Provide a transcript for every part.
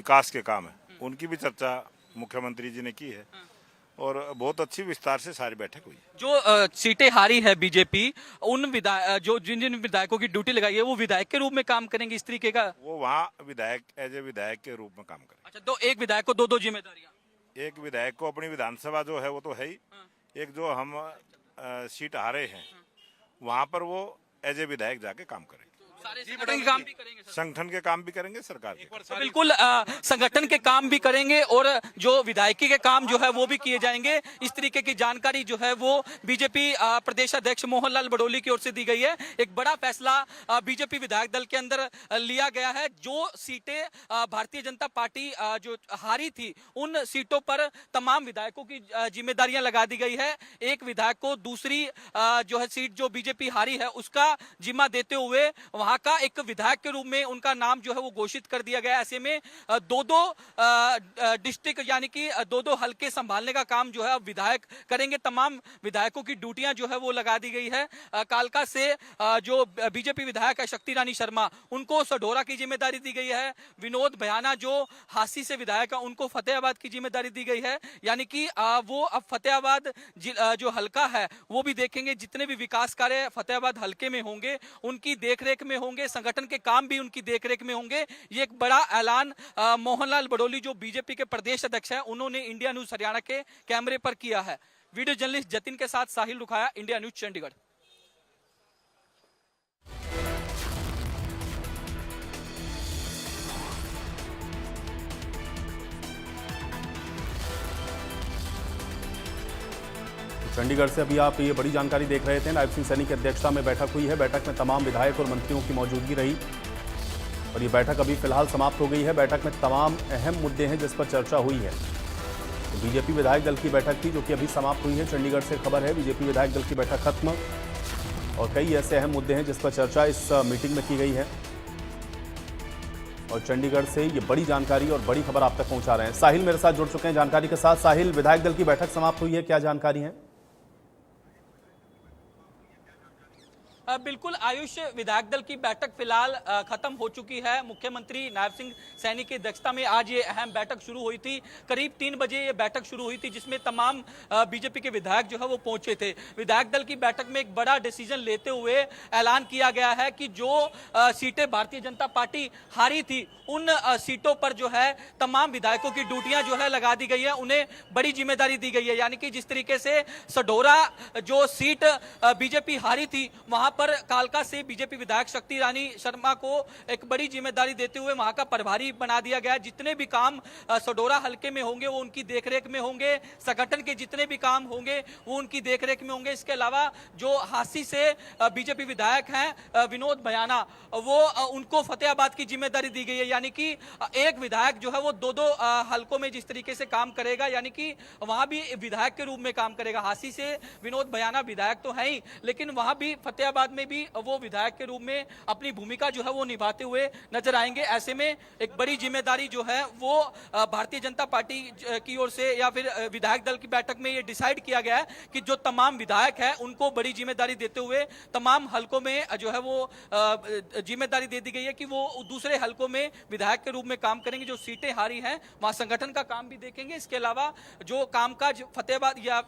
विकास के काम है उनकी भी चर्चा मुख्यमंत्री जी ने की है और बहुत अच्छी विस्तार से सारी बैठक हुई। जो सीटें हारी है बीजेपी, उन जो जिन जिन विधायकों की ड्यूटी लगाई है वो विधायक के रूप में काम करेंगे इस तरीके का? वो वहाँ विधायक एज ए विधायक के रूप में काम करें। अच्छा, तो एक विधायक को दो जिम्मेदारियां? एक विधायक को अपनी विधानसभा जो है वो तो है ही, एक जो हम सीट हारे हैं वहाँ पर वो एज ए विधायक जाके काम करें। सारे संगठन के काम भी करेंगे सर? संगठन के काम भी करेंगे, सरकार के। तो बिल्कुल संगठन के काम भी करेंगे और जो विधायकी के काम जो है वो भी किए जाएंगे। इस तरीके की जानकारी जो है वो बीजेपी प्रदेश अध्यक्ष मोहनलाल बड़ोली की ओर से दी गई है। एक बड़ा फैसला बीजेपी विधायक दल के अंदर लिया गया है। जो सीटें भारतीय जनता पार्टी जो हारी थी उन सीटों पर तमाम विधायकों की जिम्मेदारियां लगा दी गई है। एक विधायक को दूसरी जो है सीट जो बीजेपी हारी है उसका जिम्मा देते हुए वहां का एक विधायक के रूप में उनका नाम जो है वो घोषित कर दिया गया। ऐसे में दो डिस्ट्रिक्ट यानी कि दो हलके संभालने का काम जो है अब विधायक करेंगे। तमाम विधायकों की ड्यूटियां जो है वो लगा दी गई है। कालका से जो बीजेपी विधायक है शक्ति रानी शर्मा, उनको सढौरा की जिम्मेदारी दी गई है। विनोद भयाना जो हांसी से विधायक है उनको फतेहाबाद की जिम्मेदारी दी गई है। यानी कि वो अब फतेहाबाद जो हलका है वो भी देखेंगे। जितने भी विकास कार्य फतेहाबाद हलके में होंगे उनकी देखरेख में होंगे, संगठन के काम भी उनकी देखरेख में होंगे। ये एक बड़ा ऐलान मोहनलाल बड़ोली जो बीजेपी के प्रदेश अध्यक्ष हैं उन्होंने इंडिया न्यूज हरियाणा के कैमरे पर किया है। वीडियो जर्नलिस्ट जतिन के साथ साहिल रुखाया, इंडिया न्यूज चंडीगढ़। चंडीगढ़ से अभी आप ये बड़ी जानकारी देख रहे थे। नायब सिंह सैनी की अध्यक्षता में बैठक हुई है। बैठक में तमाम विधायक और मंत्रियों की मौजूदगी रही और ये बैठक अभी फिलहाल समाप्त हो गई है। बैठक में तमाम अहम मुद्दे हैं जिस पर चर्चा हुई है। तो बीजेपी विधायक दल की बैठक थी जो कि अभी समाप्त हुई है। चंडीगढ़ से खबर है बीजेपी विधायक दल की बैठक खत्म और कई ऐसे अहम मुद्दे हैं जिस पर चर्चा इस मीटिंग में की गई है और चंडीगढ़ से ये बड़ी जानकारी और बड़ी खबर आप तक पहुंचा रहे हैं। साहिल मेरे साथ जुड़ चुके हैं जानकारी के साथ। साहिल, विधायक दल की बैठक समाप्त हुई है, क्या जानकारी है? बिल्कुल आयुष, विधायक दल की बैठक फिलहाल खत्म हो चुकी है। मुख्यमंत्री नायब सिंह सैनी की अध्यक्षता में आज ये अहम बैठक शुरू हुई थी। करीब 3 बजे ये बैठक शुरू हुई थी जिसमें तमाम बीजेपी के विधायक जो है वो पहुंचे थे। विधायक दल की बैठक में एक बड़ा डिसीजन लेते हुए ऐलान किया गया है कि जो सीटें भारतीय जनता पार्टी हारी थी उन सीटों पर जो है तमाम विधायकों की ड्यूटियां जो है लगा दी गई है, उन्हें बड़ी जिम्मेदारी दी गई है। यानी कि जिस तरीके से सढौरा जो सीट बीजेपी हारी थी वहां पर कालका से बीजेपी विधायक शक्ति रानी शर्मा को एक बड़ी जिम्मेदारी देते हुए वहां का प्रभारी बना दिया गया। जितने भी काम सढौरा हलके में होंगे वो उनकी देखरेख में होंगे, संगठन के जितने भी काम होंगे वो उनकी देखरेख में होंगे। इसके अलावा जो हांसी से बीजेपी विधायक हैं विनोद भयाना, वो उनको फतेहाबाद की जिम्मेदारी दी गई है। यानी कि एक विधायक जो है वो दो हलकों में जिस तरीके से काम करेगा, यानी कि वहां भी विधायक के रूप में काम करेगा। हांसी से विनोद भयाना विधायक तो है ही, लेकिन वहां भी फतेहाबाद में भी वो विधायक के रूप में अपनी भूमिका जो है वो निभाते हुए नजर आएंगे। ऐसे में एक बड़ी जिम्मेदारी जो है वो भारतीय जनता पार्टी की ओर से या फिर विधायक दल की बैठक में ये डिसाइड किया गया है कि जो तमाम विधायक हैं उनको बड़ी जिम्मेदारी देते हुए तमाम हलकों में जो है वो जिम्मेदारी दे दी गई है कि वो दूसरे हलकों में विधायक के रूप में काम करेंगे। जो सीटें हारी हैं वहां संगठन का काम भी देखेंगे। इसके अलावा जो कामकाज फतेहाबाद या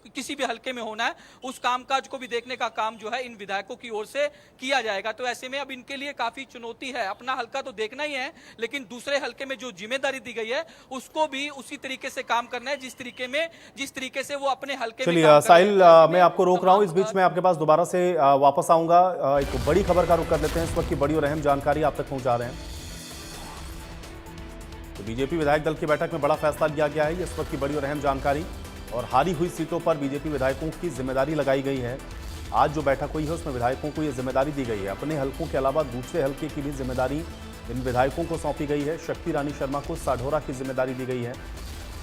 किसी भी हलके में होना है उस कामकाज को भी देखने का काम जो है इन विधायकों की ओर से किया जाएगा। तो ऐसे में अब इनके लिए काफी चुनौती है। अपना हलका तो देखना ही है, लेकिन दूसरे हलके में जो जिम्मेदारी दी गई है उसको भी उसी तरीके से काम करना है जिस तरीके से वो अपने हलके में। चलिए साहिल, मैं आपको रोक रहा हूं, इस बीच में आपके पास दोबारा से वापस आऊंगा। एक बड़ी खबर का रुख कर लेते हैं। इस वक्त की बड़ी और अहम जानकारी आप तक पहुंचा रहे हैं। तो बीजेपी विधायक दल की बैठक में बड़ा फैसला लिया गया है, इस वक्त की बड़ी और अहम जानकारी। और हारी हुई सीटों पर बीजेपी विधायकों की जिम्मेदारी लगाई गई है। आज जो बैठक हुई है उसमें विधायकों को ये जिम्मेदारी दी गई है। अपने हलकों के अलावा दूसरे हलके की भी जिम्मेदारी इन विधायकों को सौंपी गई है। शक्ति रानी शर्मा को सढौरा की जिम्मेदारी दी गई है।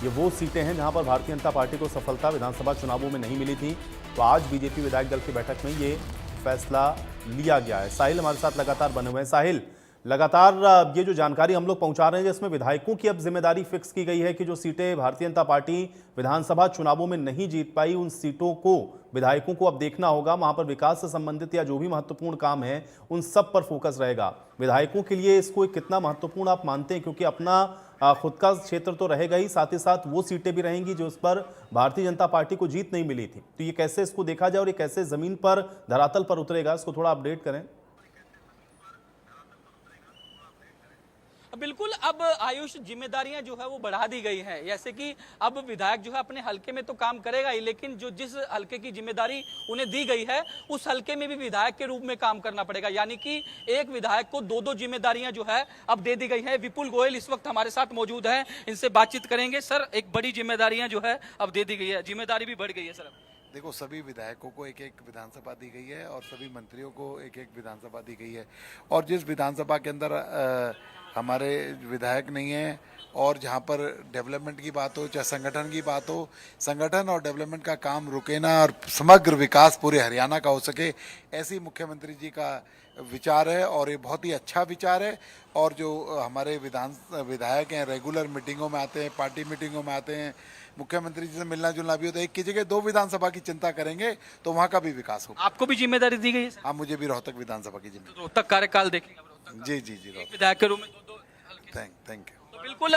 ये वो सीटें हैं जहां पर भारतीय जनता पार्टी को सफलता विधानसभा चुनावों में नहीं मिली थी। तो आज बीजेपी विधायक दल की बैठक में ये फैसला लिया गया है। साहिल हमारे साथ लगातार बने हुए हैं। साहिल, लगातार ये जो जानकारी हम लोग पहुंचा रहे हैं जिसमें विधायकों की अब जिम्मेदारी फिक्स की गई है कि जो सीटें भारतीय जनता पार्टी विधानसभा चुनावों में नहीं जीत पाई उन सीटों को विधायकों को अब देखना होगा। वहां पर विकास से संबंधित या जो भी महत्वपूर्ण काम है उन सब पर फोकस रहेगा। विधायकों के लिए इसको कितना महत्वपूर्ण आप मानते हैं, क्योंकि अपना खुद का क्षेत्र तो रहेगा ही, साथ ही साथ वो सीटें भी रहेंगी जो उस पर भारतीय जनता पार्टी को जीत नहीं मिली थी। तो ये कैसे इसको देखा जाए और ये कैसे जमीन पर धरातल पर उतरेगा, इसको थोड़ा अपडेट करें। बिल्कुल, अब आयुष जिम्मेदारियां जो है वो बढ़ा दी गई हैं। जैसे कि अब विधायक जो है अपने हलके में तो काम करेगा ही, लेकिन जो जिस हलके की जिम्मेदारी उन्हें दी गई है उस हलके में भी विधायक के रूप में काम करना पड़ेगा। यानी कि एक विधायक को दो दो जिम्मेदारियां जो है अब दे दी गई है। विपुल गोयल इस वक्त हमारे साथ मौजूद हैं, इनसे बातचीत करेंगे। सर, एक बड़ी जिम्मेदारियां जो है अब दे दी गई है, जिम्मेदारी भी बढ़ गई है। सर, देखो, सभी विधायकों को एक एक विधानसभा दी गई है और सभी मंत्रियों को एक एक विधानसभा दी गई है। और जिस विधानसभा के अंदर हमारे विधायक नहीं है और जहाँ पर डेवलपमेंट की बात हो, चाहे संगठन की बात हो, संगठन और डेवलपमेंट का काम रुके ना और समग्र विकास पूरे हरियाणा का हो सके, ऐसी मुख्यमंत्री जी का विचार है। और ये बहुत ही अच्छा विचार है। और जो हमारे विधायक हैं, रेगुलर मीटिंगों में आते हैं, पार्टी मीटिंगों में आते हैं, मुख्यमंत्री जी से मिलना जुलना भी होता है। एक की जगह 2 विधानसभा की चिंता करेंगे तो वहाँ का भी विकास होगा। आपको भी जिम्मेदारी दी गई है? हाँ, मुझे भी रोहतक विधानसभा की जिम्मेदारी। रोहतक कार्यकाल देखेंगे? जी जी जी, रोहतक विधायक के रूप में दो थैंक यू। बिल्कुल,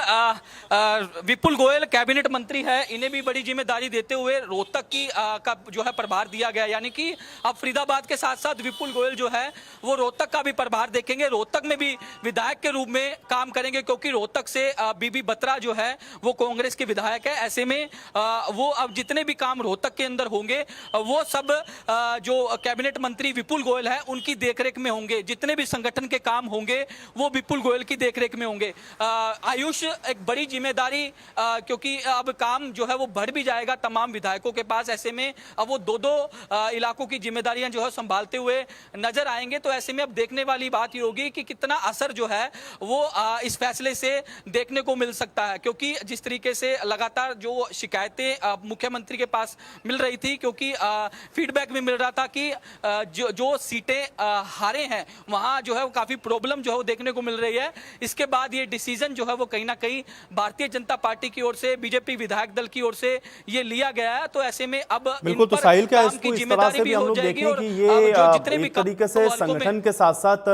विपुल गोयल कैबिनेट मंत्री है, इन्हें भी बड़ी जिम्मेदारी देते हुए रोहतक की का जो है प्रभार दिया गया। यानी कि अब फरीदाबाद के साथ साथ विपुल गोयल जो है वो रोहतक का भी प्रभार देखेंगे। रोहतक में भी विधायक के रूप में काम करेंगे, क्योंकि रोहतक से बीबी बत्रा जो है वो कांग्रेस के विधायक है। ऐसे में वो अब जितने भी काम रोहतक के अंदर होंगे वो सब जो कैबिनेट मंत्री विपुल गोयल है उनकी देखरेख में होंगे। जितने भी संगठन के काम होंगे वो विपुल गोयल की देखरेख में होंगे। आयुष, एक बड़ी जिम्मेदारी, क्योंकि अब काम जो है वो बढ़ भी जाएगा तमाम विधायकों के पास। ऐसे में अब वो दो इलाकों की जिम्मेदारियां जो है संभालते हुए नजर आएंगे। तो ऐसे में अब देखने वाली बात ये होगी कि कितना असर जो है वो इस फैसले से देखने को मिल सकता है। क्योंकि जिस तरीके से लगातार जो शिकायतें मुख्यमंत्री के पास मिल रही थी, क्योंकि फीडबैक में मिल रहा था कि जो सीटें हारे हैं वहां जो है वो काफी प्रॉब्लम जो है वो देखने को मिल रही है। इसके बाद ये डिसीजन जो है वो कहीं ना कहीं भारतीय जनता पार्टी की ओर से, बीजेपी विधायक दल की ओर से ये लिया गया है। तो ऐसे में अब बिल्कुल, तो साहिल, क्या इसको इस तरह से भी हम लोग देखें कि ये एक तरीके से संगठन के साथ साथ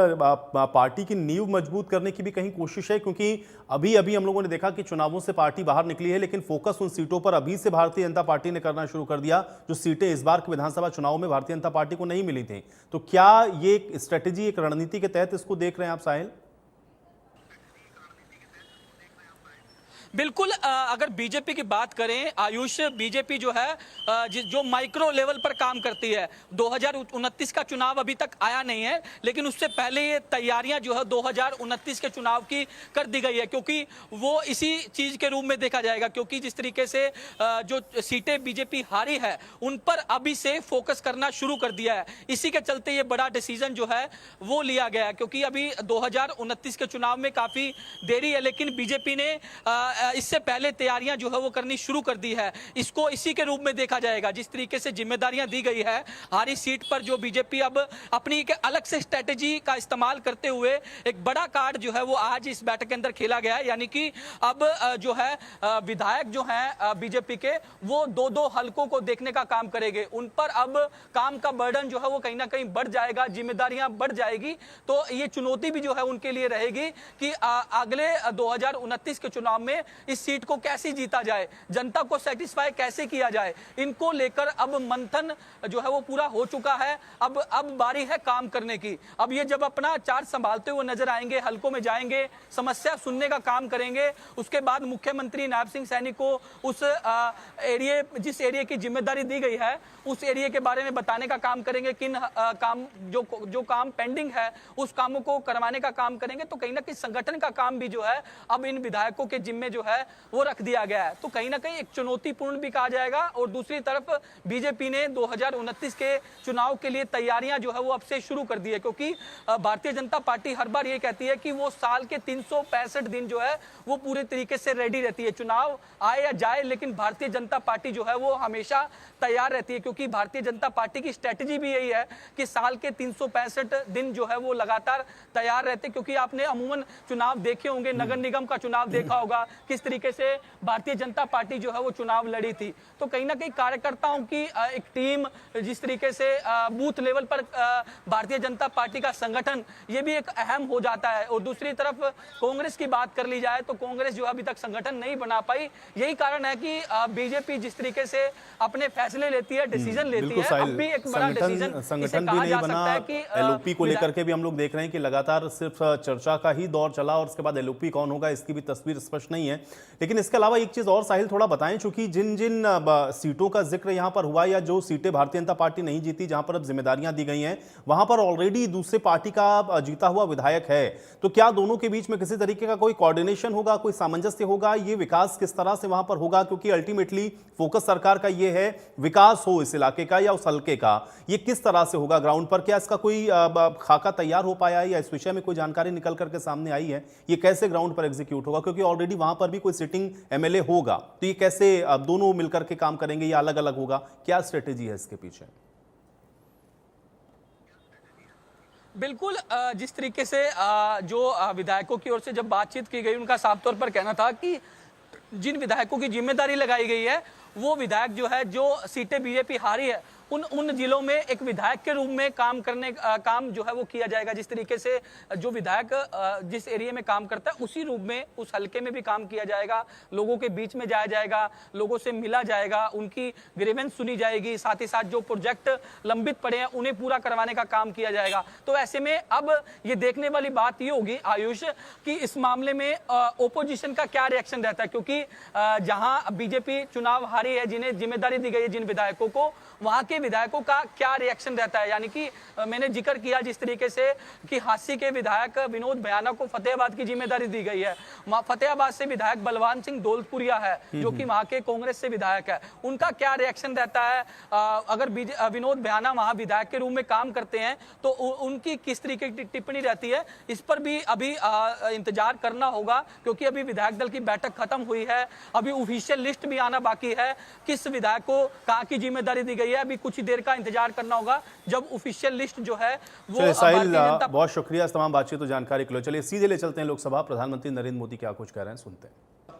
पार्टी की नींव मजबूत करने की भी कहीं कोशिश है? क्योंकि अभी हम लोगों ने देखा कि चुनावों से पार्टी बाहर निकली है, लेकिन फोकस उन सीटों पर अभी से भारतीय जनता पार्टी ने करना शुरू कर दिया जो सीटें इस बार के विधानसभा चुनाव में भारतीय जनता पार्टी को नहीं मिली थी। तो क्या ये एक स्ट्रेटेजी, एक रणनीति के तहत इसको देख रहे हैं आप साहिल? बिल्कुल, अगर बीजेपी की बात करें आयुष, बीजेपी जो है जो माइक्रो लेवल पर काम करती है। 2029 का चुनाव अभी तक आया नहीं है, लेकिन उससे पहले ये तैयारियां जो है 2029 के चुनाव की कर दी गई है, क्योंकि वो इसी चीज के रूप में देखा जाएगा। क्योंकि जिस तरीके से जो सीटें बीजेपी हारी है उन पर अभी से फोकस करना शुरू कर दिया है। इसी के चलते ये बड़ा डिसीजन जो है वो लिया गया है, क्योंकि अभी 2029 के चुनाव में काफी देरी है, लेकिन बीजेपी ने इससे पहले तैयारियां जो है वो करनी शुरू कर दी है। इसको इसी के रूप में देखा जाएगा। जिस तरीके से जिम्मेदारियां दी गई है, हारी सीट पर जो बीजेपी अब अपनी एक अलग से स्ट्रेटेजी का इस्तेमाल करते हुए एक बड़ा कार्ड जो है वो आज इस बैठक के अंदर खेला गया है। यानी कि अब जो है विधायक जो है बीजेपी के वो दो हलकों को देखने का काम करेंगे। उन पर अब काम का बर्डन जो है वो कहीं ना कहीं बढ़ जाएगा, जिम्मेदारियां बढ़ जाएगी। तो ये चुनौती भी जो है उनके लिए रहेगी कि अगले 2029 के चुनाव में इस सीट को कैसे जीता जाए, जनता को सेटिस्फाई कैसे किया जाए। इनको लेकर अब मंथन जो है वो पूरा हो चुका है। अब बारी है काम करने की। अब ये जब अपना चार्ज संभालते हुए नजर आएंगे, हलकों में जाएंगे, समस्या सुनने का काम करेंगे, उसके बाद मुख्यमंत्री नायब सिंह सैनी को उस जिस एरिया की जिम्मेदारी दी गई है उस एरिया के बारे में बताने का काम करेंगे। किन काम जो काम पेंडिंग है उस कामों को करवाने का काम करेंगे। तो कहीं ना कहीं संगठन का काम भी जो है अब इन विधायकों के जिम्मे जो है वो रख दिया गया है। तो कहीं ना कहीं एक चुनौतीपूर्ण भी कहा जाएगा। और दूसरी तरफ बीजेपी ने 2029 के चुनाव के लिए तैयारियां जो है वो अब से शुरू कर दी है, क्योंकि भारतीय जनता पार्टी हर बार ये कहती है कि वो साल के 365 दिन जो है वो पूरे तरीके से रेडी रहती है। चुनाव आए या जाए, लेकिन भारतीय जनता पार्टी जो है वो हमेशा तैयार रहती है, क्योंकि भारतीय जनता पार्टी की स्ट्रेटेजी भी यही है कि साल के 365 दिन जो है वो लगातार तैयार रहते। क्योंकि आपने अमूमन चुनाव देखे होंगे, नगर निगम का चुनाव देखा होगा किस तरीके से भारतीय जनता पार्टी जो है वो चुनाव लड़ी थी। तो कहीं ना कहीं कार्यकर्ताओं की एक टीम, जिस तरीके से बूथ लेवल पर भारतीय जनता पार्टी का संगठन, ये भी एक अहम हो जाता है। और दूसरी तरफ कांग्रेस की बात कर ली जाए तो कांग्रेस जो अभी तक संगठन नहीं बना पाई। यही कारण है कि बीजेपी जिस तरीके से अपने फैसले लेती है, डिसीजन लेती है, अब भी एक बड़ा डिसीजन संगठन भी नहीं बना। एलओपी को लेकर के भी हम लोग देख रहे हैं कि लगातार सिर्फ चर्चा का ही दौर चला और उसके बाद एलओपी कौन होगा इसकी भी तस्वीर स्पष्ट नहीं है। लेकिन इसके अलावा एक चीज और साहिल थोड़ा बताएं, चूंकि जिन जिन सीटों का जिक्र यहां पर हुआ या जो सीटें भारतीय जनता पार्टी नहीं जीती, जहां पर अब जिम्मेदारियां दी गई हैं, वहां पर ऑलरेडी दूसरे पार्टी का जीता हुआ विधायक है। तो क्या दोनों के बीच में किसी तरीके का कोई कोऑर्डिनेशन होगा, कोई सामंजस्य होगा? ये विकास किस तरह से वहां पर होगा? क्योंकि अल्टीमेटली फोकस सरकार का ये है विकास हो इस इलाके का या उस हल्के का। ये किस तरह से होगा ग्राउंड पर? क्या इसका कोई खाका तैयार हो पाया है या इस विषय में कोई जानकारी निकल करके सामने आई है? ये कैसे ग्राउंड पर एग्जीक्यूट होगा? क्योंकि ऑलरेडी वहां पर भी कोई सिटिंग एमएलए होगा, तो ये कैसे दोनों मिलकर के काम करेंगे या अलग अलग होगा? क्या स्ट्रेटेजी है इसके पीछे? बिल्कुल, जिस तरीके से जो विधायकों की ओर से जब बातचीत की गई, उनका साफ तौर पर कहना था कि जिन विधायकों की जिम्मेदारी लगाई गई है वो विधायक जो है, जो सीटें बीजेपी हारी है, उन जिलों में एक विधायक के रूप में काम जो है वो किया जाएगा। जिस तरीके से जो विधायक जिस एरिया में काम करता है उसी रूप में उस हलके में भी काम किया जाएगा। लोगों के बीच में जाया जाएगा, लोगों से मिला जाएगा, उनकी ग्रीवेंस सुनी जाएगी, साथ ही साथ जो प्रोजेक्ट लंबित पड़े हैं उन्हें पूरा करवाने का काम किया जाएगा। तो ऐसे में अब ये देखने वाली बात ये होगी आयुष कि इस मामले में ओपोजिशन का क्या रिएक्शन रहता है, क्योंकि जहां बीजेपी चुनाव हारी है, जिन्हें जिम्मेदारी दी गई है जिन विधायकों को, वहां के विधायकों का क्या रिएक्शन रहता है। यानी कि मैंने जिक्र किया जिस तरीके से कि हांसी के विधायक विनोद भयाना को फतेहाबाद की जिम्मेदारी दी गई है। फतेहाबाद से विधायक बलवान सिंह दौलतपुरिया है जो कि वहां के कांग्रेस से विधायक है, उनका क्या रिएक्शन रहता है? अगर विनोद भयाना वहां विधायक के रूप में काम करते हैं तो उनकी किस तरीके की टिप्पणी रहती है, इस पर भी अभी इंतजार करना होगा, क्योंकि अभी विधायक दल की बैठक खत्म हुई है, अभी ऑफिशियल लिस्ट भी आना बाकी है। किस विधायक को कहां की जिम्मेदारी दी गई है, अभी कुछ देर का इंतजार करना होगा जब ऑफिशियल लिस्ट जो है वो। साहिल, बहुत शुक्रिया इस तमाम बातचीत और जानकारी के लिए। चलिए सीधे ले चलते हैं लोकसभा। प्रधानमंत्री नरेंद्र मोदी क्या कुछ कह रहे हैं, सुनते हैं।